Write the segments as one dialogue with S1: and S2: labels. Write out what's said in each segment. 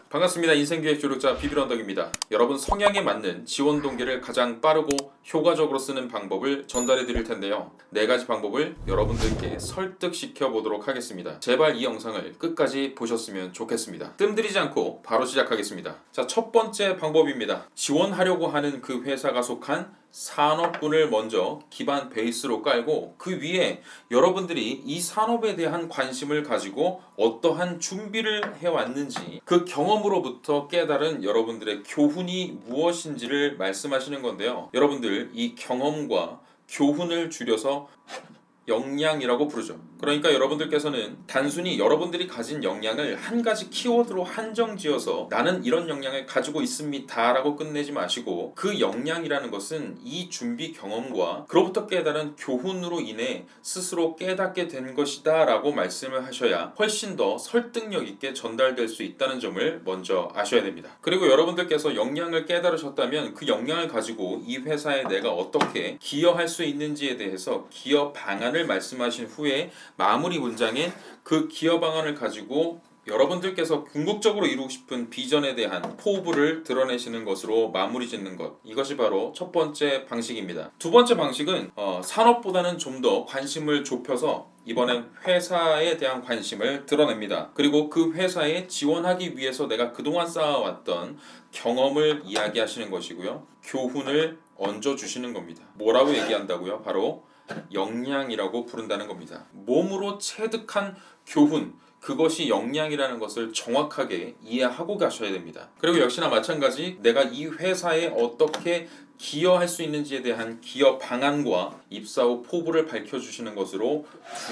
S1: 반갑습니다. 인생기획 조력자 비비런덕입니다. 여러분 성향에 맞는 지원 동기를 가장 빠르고 효과적으로 쓰는 방법을 전달해 드릴 텐데요. 4가지 방법을 여러분들께 설득시켜 보도록 하겠습니다. 제발 이 영상을 끝까지 보셨으면 좋겠습니다. 뜸들이지 않고 바로 시작하겠습니다. 자, 첫 번째 방법입니다. 지원하려고 하는 그 회사가 속한 산업군을 먼저 기반 베이스로 깔고 그 위에 여러분들이 이 산업에 대한 관심을 가지고 어떠한 준비를 해왔는지 그 경험으로부터 깨달은 여러분들의 교훈이 무엇인지를 말씀하시는 건데요. 여러분들 이 경험과 교훈을 줄여서 역량이라고 부르죠. 그러니까 여러분들께서는 단순히 여러분들이 가진 역량을 한 가지 키워드로 한정지어서 나는 이런 역량을 가지고 있습니다 라고 끝내지 마시고 그 역량이라는 것은 이 준비 경험과 그로부터 깨달은 교훈으로 인해 스스로 깨닫게 된 것이다 라고 말씀을 하셔야 훨씬 더 설득력 있게 전달될 수 있다는 점을 먼저 아셔야 됩니다. 그리고 여러분들께서 역량을 깨달으셨다면 그 역량을 가지고 이 회사에 내가 어떻게 기여할 수 있는지에 대해서 기여 방안을 말씀하신 후에 마무리 문장엔 그 기여 방안을 가지고 여러분들께서 궁극적으로 이루고 싶은 비전에 대한 포부를 드러내시는 것으로 마무리 짓는 것, 이것이 바로 첫 번째 방식입니다. 두 번째 방식은 산업보다는 좀 더 관심을 좁혀서 이번엔 회사에 대한 관심을 드러냅니다. 그리고 그 회사에 지원하기 위해서 내가 그동안 쌓아왔던 경험을 이야기하시는 것이고요. 교훈을 얹어주시는 겁니다. 뭐라고 얘기한다고요? 바로 역량이라고 부른다는 겁니다. 몸으로 체득한 교훈, 그것이 역량이라는 것을 정확하게 이해하고 가셔야 됩니다. 그리고 역시나 마찬가지 내가 이 회사에 어떻게 기여할 수 있는지에 대한 기여 방안과 입사 후 포부를 밝혀주시는 것으로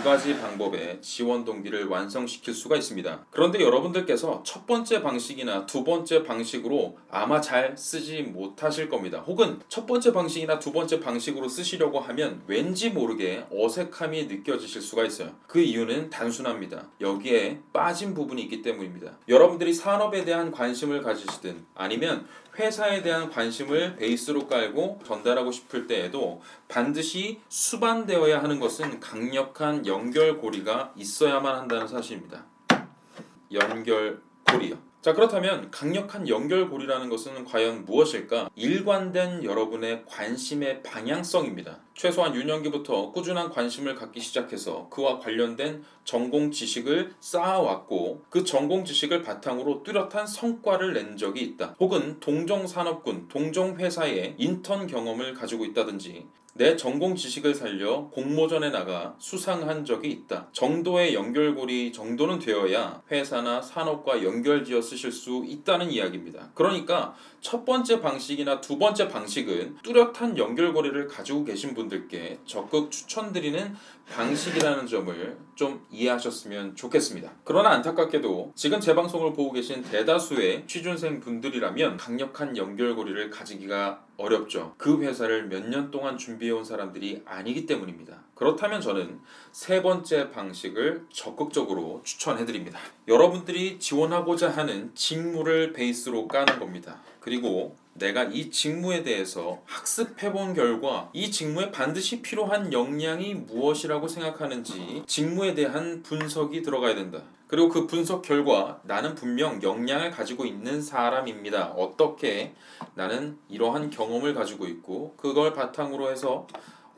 S1: 2가지 방법의 지원 동기를 완성시킬 수가 있습니다. 그런데 여러분들께서 첫 번째 방식이나 두 번째 방식으로 아마 잘 쓰지 못하실 겁니다. 혹은 첫 번째 방식이나 두 번째 방식으로 쓰시려고 하면 왠지 모르게 어색함이 느껴지실 수가 있어요. 그 이유는 단순합니다. 여기에 빠진 부분이 있기 때문입니다. 여러분들이 산업에 대한 관심을 가지시든 아니면 회사에 대한 관심을 베이스로 깔고 전달하고 싶을 때에도 반드시 수반되어야 하는 것은 강력한 연결고리가 있어야만 한다는 사실입니다. 연결고리요. 자, 그렇다면 강력한 연결고리라는 것은 과연 무엇일까? 일관된 여러분의 관심의 방향성입니다. 최소한 유년기부터 꾸준한 관심을 갖기 시작해서 그와 관련된 전공 지식을 쌓아왔고 그 전공 지식을 바탕으로 뚜렷한 성과를 낸 적이 있다. 혹은 동종산업군, 동종회사의 인턴 경험을 가지고 있다든지 내 전공 지식을 살려 공모전에 나가 수상한 적이 있다 정도의 연결고리 정도는 되어야 회사나 산업과 연결지어 쓰실 수 있다는 이야기입니다. 그러니까 첫 번째 방식이나 두 번째 방식은 뚜렷한 연결고리를 가지고 계신 분들께 적극 추천드리는 방식이라는 점을 좀 이해하셨으면 좋겠습니다. 그러나 안타깝게도 지금 제 방송을 보고 계신 대다수의 취준생 분들이라면 강력한 연결고리를 가지기가 어렵죠. 그 회사를 몇 년 동안 준비해온 사람들이 아니기 때문입니다. 그렇다면 저는 세 번째 방식을 적극적으로 추천해드립니다. 여러분들이 지원하고자 하는 직무를 베이스로 까는 겁니다. 그리고 내가 이 직무에 대해서 학습해본 결과 이 직무에 반드시 필요한 역량이 무엇이라고 생각하는지 직무에 대한 분석이 들어가야 된다. 그리고 그 분석 결과 나는 분명 역량을 가지고 있는 사람입니다. 어떻게 나는 이러한 경험을 가지고 있고 그걸 바탕으로 해서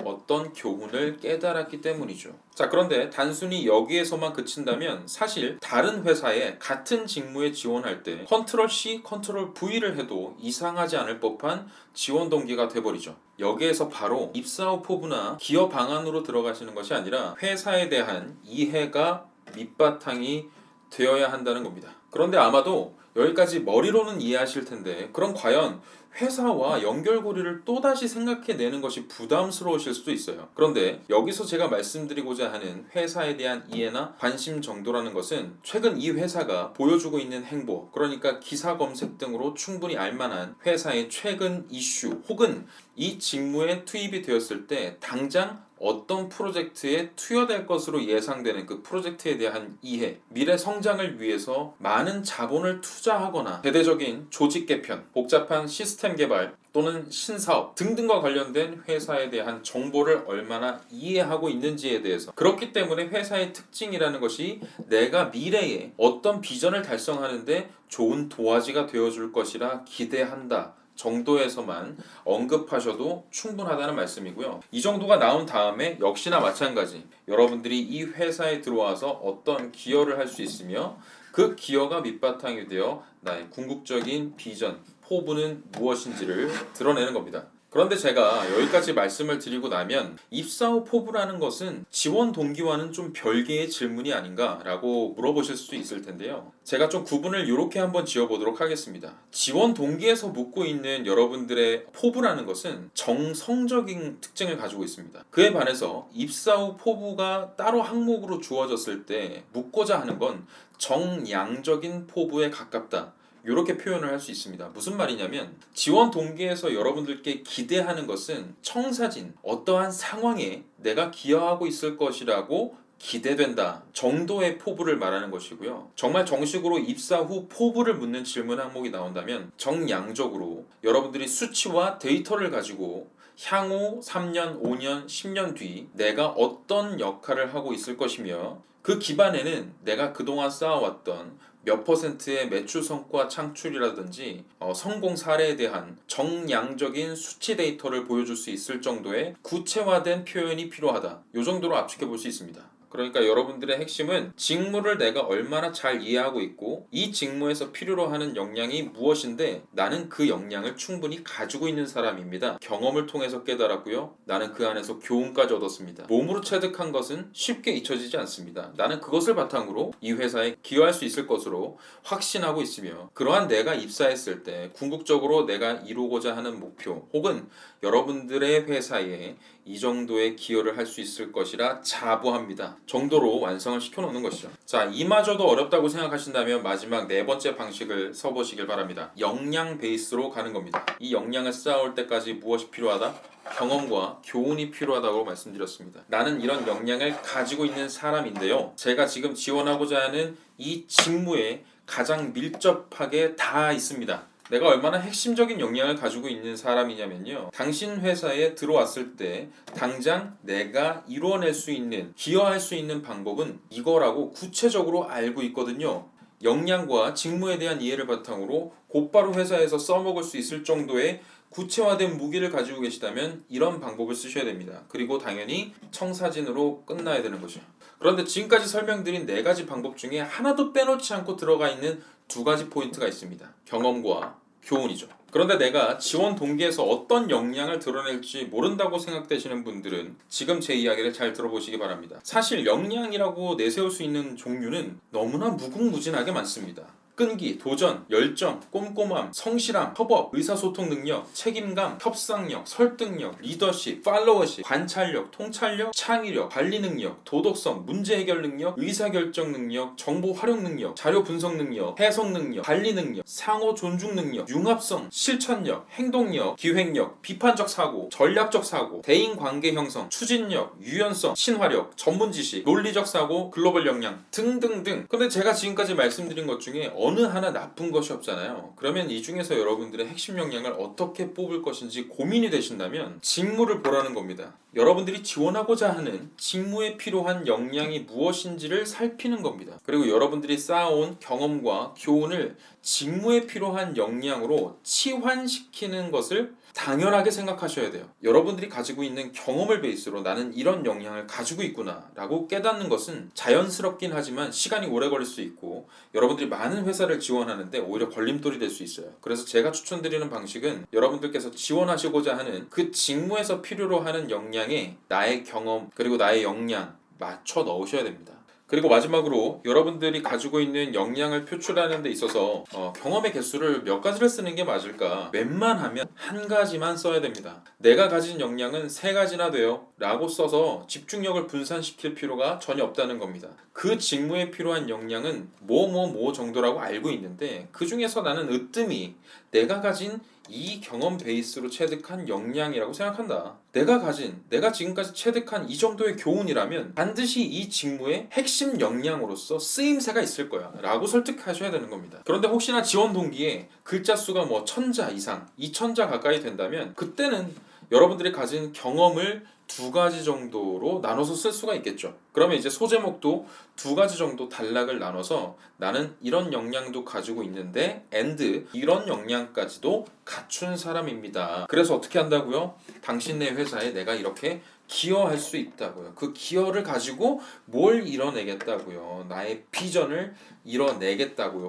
S1: 어떤 교훈을 깨달았기 때문이죠. 자, 그런데 단순히 여기에서만 그친다면 사실 다른 회사에 같은 직무에 지원할 때 컨트롤 C, 컨트롤 V를 해도 이상하지 않을 법한 지원 동기가 돼버리죠. 여기에서 바로 입사 후 포부나 기여 방안으로 들어가시는 것이 아니라 회사에 대한 이해가 밑바탕이 되어야 한다는 겁니다. 그런데 아마도 여기까지 머리로는 이해하실 텐데 그럼 과연 회사와 연결고리를 또다시 생각해내는 것이 부담스러우실 수도 있어요. 그런데 여기서 제가 말씀드리고자 하는 회사에 대한 이해나 관심 정도라는 것은 최근 이 회사가 보여주고 있는 행보, 그러니까 기사 검색 등으로 충분히 알만한 회사의 최근 이슈 혹은 이 직무에 투입이 되었을 때 당장 어떤 프로젝트에 투여될 것으로 예상되는 그 프로젝트에 대한 이해, 미래 성장을 위해서 많은 자본을 투자하거나 대대적인 조직 개편, 복잡한 시스템 개발 또는 신사업 등등과 관련된 회사에 대한 정보를 얼마나 이해하고 있는지에 대해서, 그렇기 때문에 회사의 특징이라는 것이 내가 미래에 어떤 비전을 달성하는데 좋은 도화지가 되어줄 것이라 기대한다 정도에서만 언급하셔도 충분하다는 말씀이고요. 이 정도가 나온 다음에 역시나 마찬가지, 여러분들이 이 회사에 들어와서 어떤 기여를 할 수 있으며 그 기여가 밑바탕이 되어 나의 궁극적인 비전, 포부는 무엇인지를 드러내는 겁니다. 그런데 제가 여기까지 말씀을 드리고 나면 입사 후 포부라는 것은 지원 동기와는 좀 별개의 질문이 아닌가라고 물어보실 수도 있을 텐데요. 제가 좀 구분을 이렇게 한번 지어보도록 하겠습니다. 지원 동기에서 묻고 있는 여러분들의 포부라는 것은 정성적인 특징을 가지고 있습니다. 그에 반해서 입사 후 포부가 따로 항목으로 주어졌을 때 묻고자 하는 건 정량적인 포부에 가깝다, 이렇게 표현을 할 수 있습니다. 무슨 말이냐면 지원 동기에서 여러분들께 기대하는 것은 청사진, 어떠한 상황에 내가 기여하고 있을 것이라고 기대된다 정도의 포부를 말하는 것이고요. 정말 정식으로 입사 후 포부를 묻는 질문 항목이 나온다면 정량적으로 여러분들이 수치와 데이터를 가지고 향후 3년, 5년, 10년 뒤 내가 어떤 역할을 하고 있을 것이며 그 기반에는 내가 그동안 쌓아왔던 몇 %의 매출 성과 창출이라든지 성공 사례에 대한 정량적인 수치 데이터를 보여줄 수 있을 정도의 구체화된 표현이 필요하다. 이 정도로 압축해 볼 수 있습니다. 그러니까 여러분들의 핵심은 직무를 내가 얼마나 잘 이해하고 있고 이 직무에서 필요로 하는 역량이 무엇인데 나는 그 역량을 충분히 가지고 있는 사람입니다. 경험을 통해서 깨달았고요. 나는 그 안에서 교훈까지 얻었습니다. 몸으로 체득한 것은 쉽게 잊혀지지 않습니다. 나는 그것을 바탕으로 이 회사에 기여할 수 있을 것으로 확신하고 있으며 그러한 내가 입사했을 때 궁극적으로 내가 이루고자 하는 목표 혹은 여러분들의 회사에 이 정도의 기여를 할 수 있을 것이라 자부합니다 정도로 완성을 시켜놓는 것이죠. 자, 이마저도 어렵다고 생각하신다면 마지막 네 번째 방식을 써보시길 바랍니다. 역량 베이스로 가는 겁니다. 이 역량을 쌓아올 때까지 무엇이 필요하다? 경험과 교훈이 필요하다고 말씀드렸습니다. 나는 이런 역량을 가지고 있는 사람인데요. 제가 지금 지원하고자 하는 이 직무에 가장 밀접하게 닿아 있습니다. 내가 얼마나 핵심적인 역량을 가지고 있는 사람이냐면요. 당신 회사에 들어왔을 때 당장 내가 이루어낼 수 있는, 기여할 수 있는 방법은 이거라고 구체적으로 알고 있거든요. 역량과 직무에 대한 이해를 바탕으로 곧바로 회사에서 써먹을 수 있을 정도의 구체화된 무기를 가지고 계시다면 이런 방법을 쓰셔야 됩니다. 그리고 당연히 청사진으로 끝나야 되는 거죠. 그런데 지금까지 설명드린 네 가지 방법 중에 하나도 빼놓지 않고 들어가 있는 두 가지 포인트가 있습니다. 경험과 교훈이죠. 그런데 내가 지원 동기에서 어떤 역량을 드러낼지 모른다고 생각되시는 분들은 지금 제 이야기를 잘 들어보시기 바랍니다. 사실 역량이라고 내세울 수 있는 종류는 너무나 무궁무진하게 많습니다. 끈기, 도전, 열정, 꼼꼼함, 성실함, 협업, 의사소통 능력, 책임감, 협상력, 설득력, 리더십, 팔로워십, 관찰력, 통찰력, 창의력, 관리 능력, 도덕성, 문제 해결 능력, 의사결정 능력, 정보 활용 능력, 자료 분석 능력, 해석 능력, 관리 능력, 상호 존중 능력, 융합성, 실천력, 행동력, 기획력, 비판적 사고, 전략적 사고, 대인관계 형성, 추진력, 유연성, 친화력, 전문지식, 논리적 사고, 글로벌 역량 등등등. 근데 제가 지금까지 말씀드린 것 중에 어느 하나 나쁜 것이 없잖아요. 그러면 이 중에서 여러분들의 핵심 역량을 어떻게 뽑을 것인지 고민이 되신다면 직무를 보라는 겁니다. 여러분들이 지원하고자 하는 직무에 필요한 역량이 무엇인지를 살피는 겁니다. 그리고 여러분들이 쌓아온 경험과 교훈을 직무에 필요한 역량으로 치환시키는 것을 당연하게 생각하셔야 돼요. 여러분들이 가지고 있는 경험을 베이스로 나는 이런 역량을 가지고 있구나 라고 깨닫는 것은 자연스럽긴 하지만 시간이 오래 걸릴 수 있고 여러분들이 많은 회사를 지원하는데 오히려 걸림돌이 될 수 있어요. 그래서 제가 추천드리는 방식은 여러분들께서 지원하시고자 하는 그 직무에서 필요로 하는 역량에 나의 경험 그리고 나의 역량 맞춰 넣으셔야 됩니다. 그리고 마지막으로 여러분들이 가지고 있는 역량을 표출하는 데 있어서 경험의 개수를 몇 가지를 쓰는 게 맞을까? 웬만하면 한 가지만 써야 됩니다. 내가 가진 역량은 3가지나 돼요 라고 써서 집중력을 분산시킬 필요가 전혀 없다는 겁니다. 그 직무에 필요한 역량은 뭐 정도라고 알고 있는데 그 중에서 나는 으뜸이 내가 가진 이 경험 베이스로 체득한 역량이라고 생각한다. 내가 지금까지 체득한 이 정도의 교훈이라면 반드시 이 직무의 핵심 역량으로서 쓰임새가 있을 거야 라고 설득하셔야 되는 겁니다. 그런데 혹시나 지원 동기에 글자 수가 뭐 1000자 이상, 2000자 가까이 된다면 그때는 여러분들이 가진 경험을 두 가지 정도로 나눠서 쓸 수가 있겠죠. 그러면 이제 소제목도 두 가지 정도 단락을 나눠서 나는 이런 역량도 가지고 있는데 and 이런 역량까지도 갖춘 사람입니다. 그래서 어떻게 한다고요? 당신네 회사에 내가 이렇게 기여할 수 있다고요. 그 기여를 가지고 뭘 이뤄내겠다고요. 나의 비전을 이뤄내겠다고요.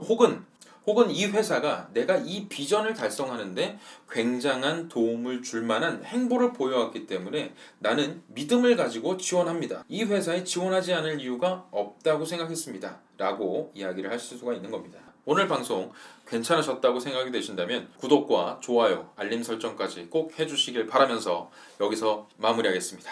S1: 혹은 이 회사가 내가 이 비전을 달성하는데 굉장한 도움을 줄 만한 행보를 보여왔기 때문에 나는 믿음을 가지고 지원합니다. 이 회사에 지원하지 않을 이유가 없다고 생각했습니다. 라고 이야기를 하실 수가 있는 겁니다. 오늘 방송 괜찮으셨다고 생각이 되신다면 구독과 좋아요, 알림 설정까지 꼭 해주시길 바라면서 여기서 마무리하겠습니다.